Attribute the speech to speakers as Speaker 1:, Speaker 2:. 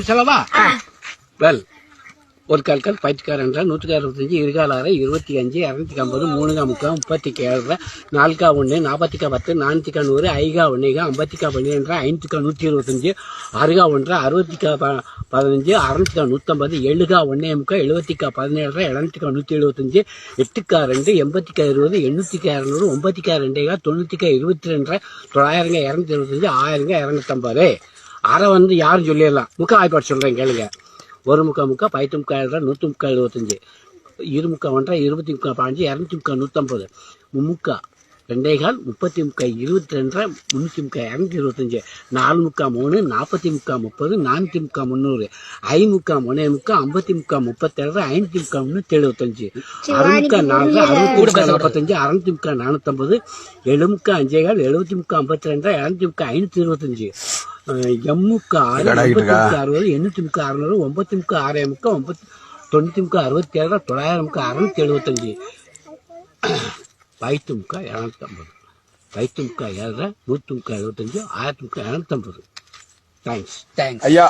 Speaker 1: செலவா வெல் ஒரு கால்கால் பயிற்சிக்கார் என்றால் 165 இருகால் 6 25 250 3 முக்கால் 37 4 1 40 10 4 100 5 1 50 12 5 125 6 1 60 15 6 150 7 1 முக்கால் 70 17 7 175 8 2 80 20 800 200 9 22 900 225 1000 250 அரை வந்து யாரும் சொல்லிடலாம் முக்கால் வாய்ப்பாடு சொல்றேன் கேளுங்க. ஒரு முக்கா பயிற்று முக்கால் 100 முக்கால் 75 இரு முக்கா 1 20 முக்கா 15 200 முக்கா 150 முக்கா 2 கால் 30 முக்கா 22 300 முக்கா 225 4 முக்கா 3 40 முக்கா 30 4 முக்கா 300 5 முக்கா 3 முக்கா 50 முக்கா 37 5 முக்கா 375 6 முக்கா 4 45 6 முக்கா 450 7 முக்கா 5 கால் 70 முக்கா 52 200 முக்கா 525 எம்முக்கா 6 60 800 முக்கா 600 9 முக்கா 6 முக்கா 90 முக்கா 67 900 முக்கா 675 பயிற்று முக்கா 250 பயிற்று முக்கா 7 100 முக்கா 75 1000 முக்கா 250. தேங்க்ஸ்
Speaker 2: ஐயா.